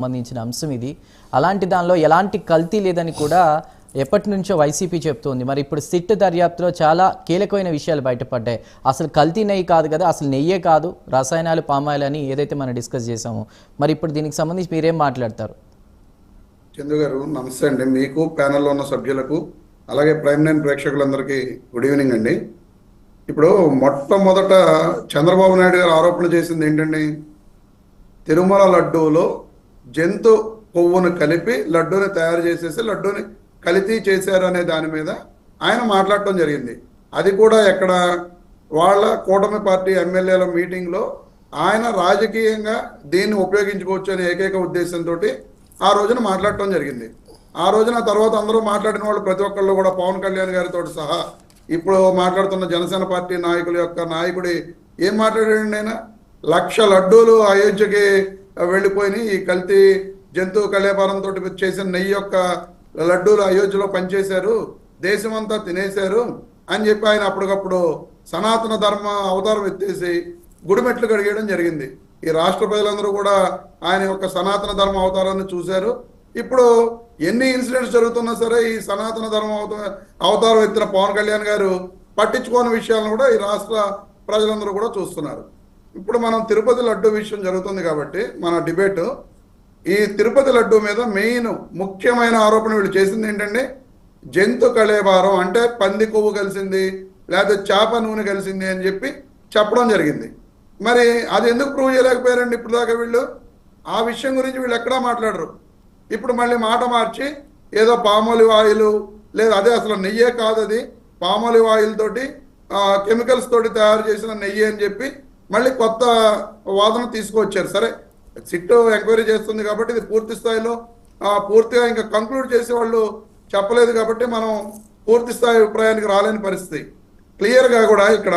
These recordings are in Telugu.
సంబంధించిన అంశం ఇది. అలాంటి దానిలో ఎలాంటి కల్తీ లేదని కూడా ఎప్పటి నుంచో వైసీపీ చెప్తోంది. మరి ఇప్పుడు సిట్ దర్యాప్తులో చాలా కీలకమైన విషయాలు బయటపడ్డాయి. అసలు కల్తీ నెయ్యి కాదు కదా, అసలు నెయ్యే కాదు, రసాయనాలు పామాయిల్ అని ఏదైతే మనం డిస్కస్ చేసామో, మరి ఇప్పుడు దీనికి సంబంధించి మీరేం మాట్లాడతారు? చందు గారు నమస్తే అండి. మీకు ప్యానెల్లో ఉన్న సభ్యులకు అలాగే ప్రైమ్ నైన్ ప్రేక్షకులందరికీ గుడ్ ఈవినింగ్ అండి. ఇప్పుడు మొట్టమొదట చంద్రబాబు నాయుడు గారు ఆరోపణ చేసింది ఏంటండి, తిరుమల లడ్డూలో జంతు కొవ్వును కలిపి లడ్డూని తయారు చేసేసి లడ్డూని కల్తీ చేశారు అనే దాని మీద ఆయన మాట్లాడటం జరిగింది. అది కూడా ఎక్కడ, వాళ్ళ కూటమి పార్టీ ఎమ్మెల్యేల మీటింగ్లో ఆయన రాజకీయంగా దీన్ని ఉపయోగించుకోవచ్చు అనే ఏకైక ఉద్దేశంతో ఆ రోజున మాట్లాడటం జరిగింది. ఆ రోజున తర్వాత అందరూ మాట్లాడిన వాళ్ళు ప్రతి ఒక్కళ్ళు కూడా పవన్ కళ్యాణ్ గారితో సహా ఇప్పుడు మాట్లాడుతున్న జనసేన పార్టీ నాయకుల యొక్క నాయకుడి ఏం మాట్లాడాడండి, ఆయన 1,00,000 లడ్డూలు అయోధ్యకి వెళ్ళిపోయినాయి, ఈ కల్తీ జంతు కళేపారంతో చేసిన నెయ్యి యొక్క లడ్డూలు అయోధ్యలో పనిచేశారు, దేశమంతా తినేశారు అని చెప్పి ఆయన అప్పటికప్పుడు సనాతన ధర్మ అవతారం ఎత్తేసి గుడిమెట్లు కడిగేయడం జరిగింది. ఈ రాష్ట్ర ప్రజలందరూ కూడా ఆయన యొక్క సనాతన ధర్మ అవతారాన్ని చూశారు. ఇప్పుడు ఎన్ని ఇన్సిడెంట్స్ జరుగుతున్నా సరే ఈ సనాతన ధర్మ అవతారం ఎత్తిన పవన్ కళ్యాణ్ గారు పట్టించుకోని విషయాలను కూడా ఈ రాష్ట్ర ప్రజలందరూ కూడా చూస్తున్నారు. ఇప్పుడు మనం తిరుపతి లడ్డు విషయం జరుగుతుంది కాబట్టి మన డిబేటు, ఈ తిరుపతి లడ్డు మీద మెయిన్ ముఖ్యమైన ఆరోపణ వీళ్ళు చేసింది ఏంటంటే, జంతు కళేబారం అంటే పంది కొవ్వు కలిసింది లేదా చేప నూనె కలిసింది అని చెప్పి చెప్పడం జరిగింది. మరి అది ఎందుకు ప్రూవ్ చేయలేకపోయారండి ఇప్పుడు దాకా వీళ్ళు? ఆ విషయం గురించి వీళ్ళు ఎక్కడా మాట్లాడరు. ఇప్పుడు మళ్ళీ మాట మార్చి ఏదో పామోలివ్ ఆయిల్ లేదా అదే అసలు నెయ్యే కాదు, అది పామోలివ్ ఆయిల్ తోటి కెమికల్స్ తోటి తయారు చేసిన నెయ్యి అని చెప్పి మళ్ళీ కొత్త వాదన తీసుకొచ్చారు. సరే, సిట్ ఎంక్వైరీ చేస్తుంది కాబట్టి ఇది పూర్తి స్థాయిలో పూర్తిగా ఇంకా కంక్లూడ్ చేసే వాళ్ళు చెప్పలేదు కాబట్టి మనం పూర్తి స్థాయి అభిప్రాయానికి రాలేని పరిస్థితి. క్లియర్గా కూడా ఇక్కడ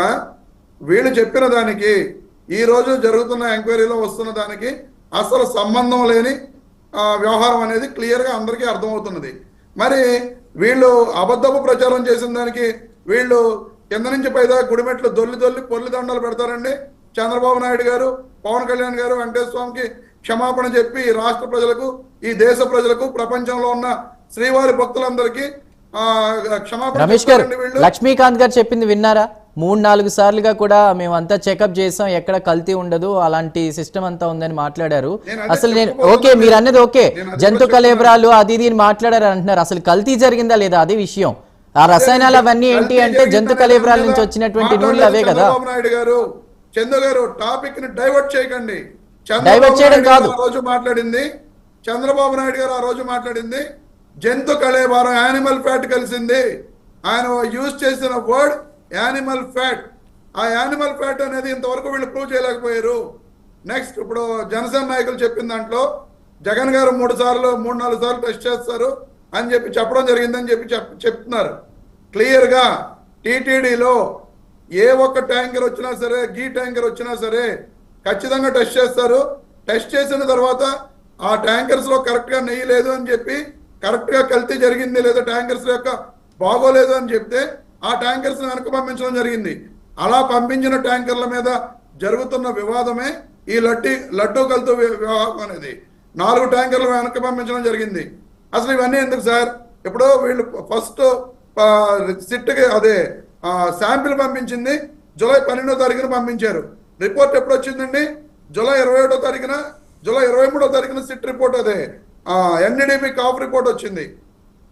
వీళ్ళు చెప్పిన దానికి ఈరోజు జరుగుతున్న ఎంక్వైరీలో వస్తున్న దానికి అసలు సంబంధం లేని వ్యవహారం అనేది క్లియర్గా అందరికీ అర్థమవుతున్నది. మరి వీళ్ళు అబద్ధపు ప్రచారం చేసిన దానికి వీళ్ళు కింద నుంచి పైదాకా గుడిమెట్లు దొల్లి పొర్లి దండాలు పెడతారండి. చంద్రబాబు నాయుడు గారు, పవన్ కళ్యాణ్ గారు వెంకటేశ్వర స్వామికి క్షమాపణ చెప్పి ఈ రాష్ట్ర ప్రజలకు, ఈ దేశ ప్రజలకు, ప్రపంచంలో ఉన్న శ్రీవారి భక్తులందరికీ క్షమాపణ. రమేష్ గారు, లక్ష్మీకాంత్ గారు చెప్పింది విన్నారా? 3-4 సార్లుగా కూడా మేమంతా చెకప్ చేసాం, ఎక్కడ కల్తీ ఉండదు, అలాంటి సిస్టమ్ అంతా ఉందని మాట్లాడారు. అసలు నేను ఓకే, మీరు అన్నది ఓకే, జంతు కళేబరాలు అది ఇది మాట్లాడారు అంటున్నారు. అసలు కల్తీ జరిగిందా లేదా అది విషయం. ఆ రసాయనాలు అవన్నీ ఏంటి అంటే జంతు కళేబరాల నుంచి వచ్చినటువంటి నూనెలు అవే కదా. చందు గారు టాపిక్ ని డైవర్ట్ చేయకండి. డైవర్ట్ చేయడం కాదు, రోజు మాట్లాడింది చంద్రబాబు నాయుడు గారు, ఆ రోజు మాట్లాడింది జంతు కళేబారం, యానిమల్ ఫ్యాట్ కలిసింది. ఆయన యూజ్ చేసిన వర్డ్ యానిమల్ ఫ్యాట్. ఆ యానిమల్ ఫ్యాట్ అనేది ఇంతవరకు వీళ్ళు ప్రూవ్ చేయలేకపోయారు. నెక్స్ట్ ఇప్పుడు జనసేన నాయకులు చెప్పిన దాంట్లో జగన్ గారు 3-4 సార్లు టెస్ట్ చేస్తారు అని చెప్పి చెప్పడం జరిగిందని చెప్పి చెప్తున్నారు. క్లియర్గా టీటీడీలో ఏ ఒక్క ట్యాంకర్ వచ్చినా సరే, గీ ట్యాంకర్ వచ్చినా సరే ఖచ్చితంగా టెస్ట్ చేస్తారు. టెస్ట్ చేసిన తర్వాత ఆ ట్యాంకర్స్లో కరెక్ట్గా నెయ్యి లేదు అని చెప్పి, కరెక్ట్గా కల్తీ జరిగింది లేదా ట్యాంకర్స్ యొక్క బాగోలేదు అని చెప్తే ఆ ట్యాంకర్స్ని వెనక్కి పంపించడం జరిగింది. అలా పంపించిన ట్యాంకర్ల మీద జరుగుతున్న వివాదమే ఈ లడ్డూ కల్తీ వివాదం అనేది. 4 ట్యాంకర్లు వెనక్కి పంపించడం జరిగింది. అసలు ఇవన్నీ ఎందుకు సార్? ఇప్పుడు వీళ్ళు ఫస్ట్ సిట్కి అదే శాంపిల్ పంపించింది జూలై 12వ తారీఖున పంపించారు. రిపోర్ట్ ఎప్పుడు వచ్చిందండి? జూలై 21వ తారీఖున, జూలై 23వ తారీఖున సిట్ రిపోర్ట్, అదే ఎన్డీడీపీ కాఫ్ రిపోర్ట్ వచ్చింది.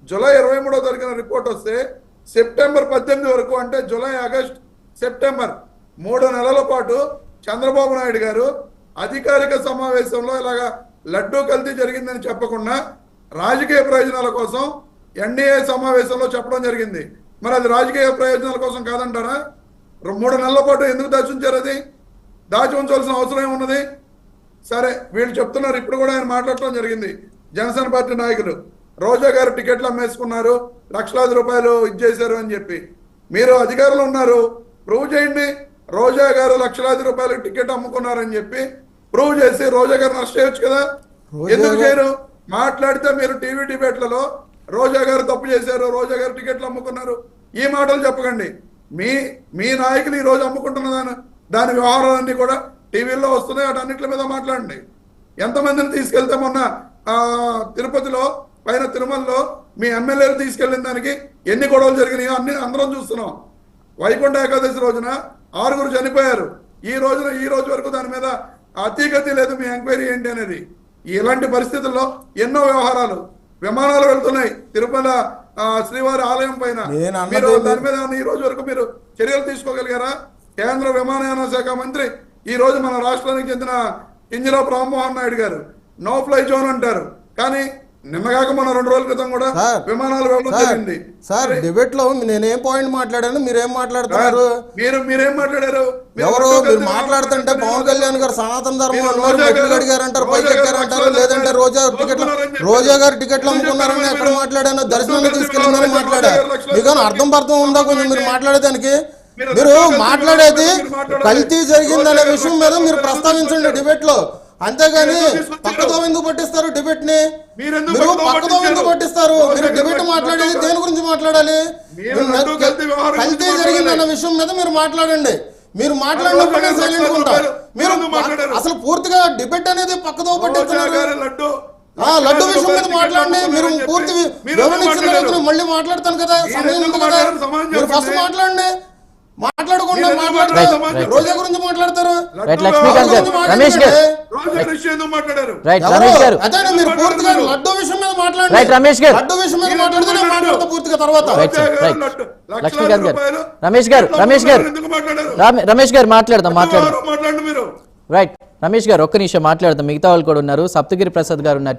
జూలై 23వ తారీఖున రిపోర్ట్ వస్తే సెప్టెంబర్ 18 వరకు, అంటే జూలై, ఆగస్ట్, సెప్టెంబర్ 3 నెలల పాటు చంద్రబాబు నాయుడు గారు అధికారిక సమావేశంలో ఇలాగా లడ్డూ కల్తీ జరిగిందని చెప్పకుండా రాజకీయ ప్రయోజనాల కోసం ఎన్డీఏ సమావేశంలో చెప్పడం జరిగింది. మరి అది రాజకీయ ప్రయోజనాల కోసం కాదంటారా? 3 నెలల పాటు ఎందుకు దాచి ఉంచారు? అది దాచి ఉంచాల్సిన అవసరం ఏమున్నది? సరే, వీళ్ళు చెప్తున్నారు, ఇప్పుడు కూడా ఆయన మాట్లాడటం జరిగింది. జనసేన పార్టీ నాయకులు రోజా గారు టికెట్లు అమ్మేసుకున్నారు, లక్షలాది రూపాయలు ఇచ్చేశారు అని చెప్పి. మీరు అధికారులు ఉన్నారు, ప్రూవ్ చేయండి. రోజా గారు లక్షలాది రూపాయలు టికెట్ అమ్ముకున్నారని చెప్పి ప్రూవ్ చేసి రోజా గారిని అరెస్ట్ చేయొచ్చు కదా. ఎందుకు చేయరు? మాట్లాడితే మీరు టీవీ డిబేట్లలో రోజా గారు తప్పు చేశారు, రోజా గారు టికెట్లు అమ్ముకున్నారు, ఈ మాటలు చెప్పకండి. మీ నాయకులు ఈ రోజు అమ్ముకుంటున్న దాని వ్యవహారాలన్నీ కూడా టీవీల్లో వస్తున్నాయి, వాటన్నిటి మీద మాట్లాడండి. ఎంతమందిని తీసుకెళ్తే మొన్న తిరుపతిలో పైన తిరుమలలో మీ ఎమ్మెల్యేలు తీసుకెళ్లిన దానికి ఎన్ని గొడవలు జరిగినాయో అన్ని అందరం చూస్తున్నాం. వైకుంఠ ఏకాదశి రోజున 6 చనిపోయారు. ఈ రోజు వరకు దాని మీద అతీగతి లేదు. మీ ఎంక్వైరీ ఏంటి అనేది. ఇలాంటి పరిస్థితుల్లో ఎన్నో వ్యవహారాలు, విమానాలు వెళ్తున్నాయి తిరుమల శ్రీవారి ఆలయం పైన. మీరు దాని మీద ఈ రోజు వరకు మీరు చర్యలు తీసుకోగలిగారా? కేంద్ర విమానయాన శాఖ మంత్రి ఈ రోజు మన రాష్ట్రానికి చెందిన కింజరాపు రామ్మోహన్ నాయుడు గారు నో ఫ్లై జోన్ అంటారు, కానీ నిన్నగాక మన 2 రోజుల క్రితం కూడా విమానాలు వెళ్ళడం జరిగింది. సార్ డిబేట్ లో నేనేం పాయింట్ మాట్లాడాను, మీరేం మాట్లాడుతున్నారు? మీరేం మాట్లాడారు? ఎవరు మీరు మాట్లాడుతుంటే పవన్ కళ్యాణ్ గారు సనాతన ధర్మం అన్నారు, మెట్లు అడిగారంటారు, పైకి ఎక్కారంటారు, లేదంటే రోజా గారు టికెట్లు అమ్ముకున్నారని ఎక్కడ మాట్లాడాను, దర్శనాన్ని తీసుకెళ్ళిందని మాట్లాడా. మీకు అర్థం ఉందా కొంచెం మీరు మాట్లాడేదానికి? మీరు మాట్లాడేది కల్తీ జరిగిందనే విషయం మీద మీరు ప్రస్తావించండి డిబేట్ లో, అంతేగాని పక్కతో ఎందుకు పట్టిస్తారు డిబేట్ ని? మీరు పక్కతో ఎందుకు పట్టిస్తారు? మీరు డిబేట్ మాట్లాడేది దేని గురించి మాట్లాడాలి? కల్తీ జరిగిందన్న విషయం మీద మీరు మాట్లాడండి. మీరు మాట్లాడినప్పుడు నేను సైలెంట్ ఉంటా. మీరు అసలు పూర్తిగా డిబేట్ అనేది పక్కతో పట్టిస్తున్నారు. లడ్డు విషయం మీద మాట్లాడండి. మీరు పూర్తి వివరణ ఇచ్చిన తర్వాత మళ్ళీ మాట్లాడతాను కదా, సమయం ఉంది కదా. మీరు ఫస్ట్ మాట్లాడండి. మాట్లాడకుండా రోజా గురించి మాట్లాడతారు. రమేష్ గారు అదే మీరు పూర్తిగా లడ్డు విషయం మీద మాట్లాడండి. లడ్డు విషయం మీద మాట్లాడితే నేను మాట్లాడతా పూర్తిగా తర్వాత. లక్ష్మీకాంత్ గారు, రమేష్ గారు మాట్లాడదాం. రైట్ రమేష్ గారు ఒక్క నిమిషం మాట్లాడదాం. మిగతా వాళ్ళు కూడా ఉన్నారు. సప్తగిరి ప్రసాద్ గారు ఉన్నారు.